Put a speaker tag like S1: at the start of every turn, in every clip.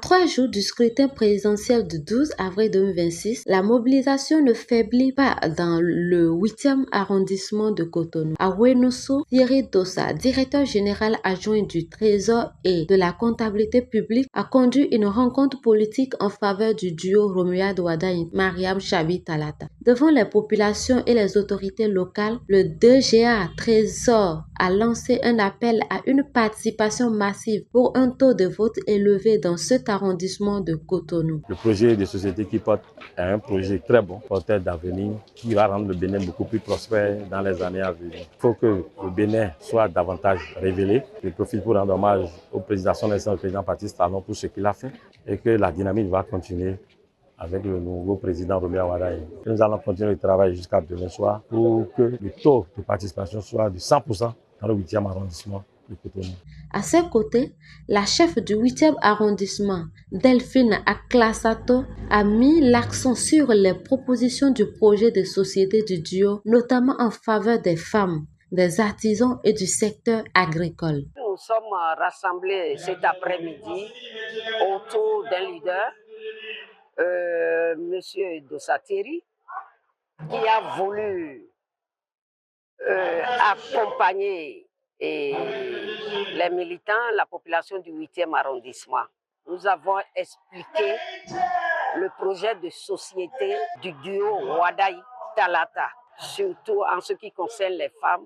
S1: 3 jours du scrutin présidentiel du 12 avril 2026, la mobilisation ne faiblit pas dans le 8e arrondissement de Cotonou. Awenoso Thierry Dossa, directeur général adjoint du Trésor et de la comptabilité publique, a conduit une rencontre politique en faveur du duo Romuald Wardani Mariam Chabi Talata. Devant les populations et les autorités locales, le DGA Trésor a lancé un appel à une participation massive pour un taux de vote élevé dans cet arrondissement de Cotonou.
S2: Le projet de société qui porte est un projet très bon, porteur d'avenir, qui va rendre le Bénin beaucoup plus prospère dans les années à venir. Il faut que le Bénin soit davantage révélé. Je profite pour rendre hommage au président, son excellence, le président Baptiste Talon, pour ce qu'il a fait et que la dynamique va continuer avec le nouveau président Romuald Wardani. Nous allons continuer le travail jusqu'à demain soir pour que le taux de participation soit de 100% dans le 8e arrondissement de Cotonou.
S1: À ses côtés, la chef du 8e arrondissement, Delphine Aklassato, a mis l'accent sur les propositions du projet de société du duo, notamment en faveur des femmes, des artisans et du secteur agricole.
S3: Nous sommes rassemblés cet après-midi autour d'un leader, Monsieur Dossa Thierry, qui a voulu accompagner les militants, la population du 8e arrondissement. Nous avons expliqué le projet de société du duo Wardani Talata, surtout en ce qui concerne les femmes,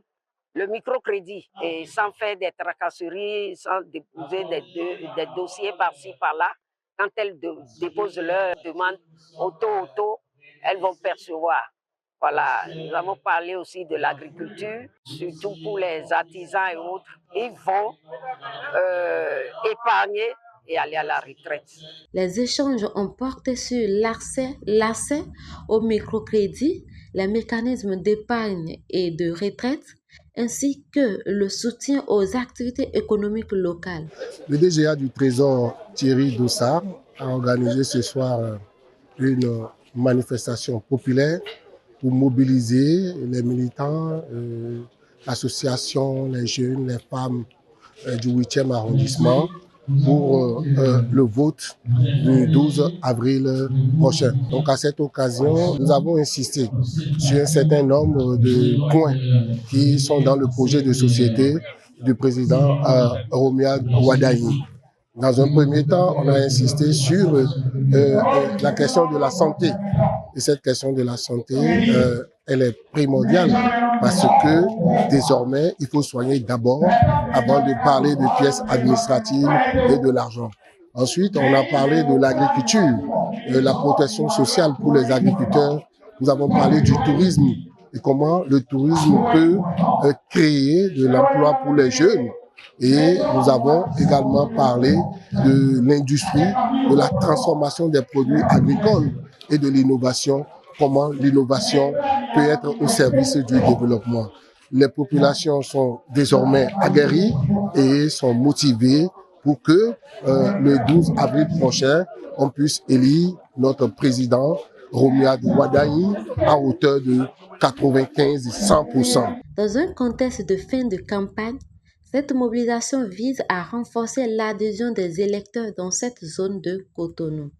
S3: le microcrédit, et sans faire des tracasseries, sans déposer des dossiers par-ci, par-là. Quand elles déposent leur demande auto, elles vont percevoir. Voilà, nous avons parlé aussi de l'agriculture, surtout pour les artisans et autres. Ils vont épargner et aller à la retraite.
S1: Les échanges ont porté sur l'accès au microcrédit, les mécanismes d'épargne et de retraite, ainsi que le soutien aux activités économiques locales.
S4: Le DGA du Trésor, Thierry Dossa, a organisé ce soir une manifestation populaire pour mobiliser les militants, associations, les jeunes, les femmes du 8e arrondissement pour le vote du 12 avril prochain. Donc à cette occasion, nous avons insisté sur un certain nombre de points qui sont dans le projet de société du président Romuald Wardani. Dans un premier temps, on a insisté sur la question de la santé. Et cette question de la santé, elle est primordiale parce que désormais, il faut soigner d'abord avant de parler de pièces administratives et de l'argent. Ensuite, on a parlé de l'agriculture, la protection sociale pour les agriculteurs. Nous avons parlé du tourisme et comment le tourisme peut créer de l'emploi pour les jeunes. Et nous avons également parlé de l'industrie, de la transformation des produits agricoles et de l'innovation, comment l'innovation peut être au service du développement. Les populations sont désormais aguerries et sont motivées pour que le 12 avril prochain, on puisse élire notre président Romuald Wardani à hauteur de 95-100%.
S1: Dans un contexte de fin de campagne, cette mobilisation vise à renforcer l'adhésion des électeurs dans cette zone de Cotonou.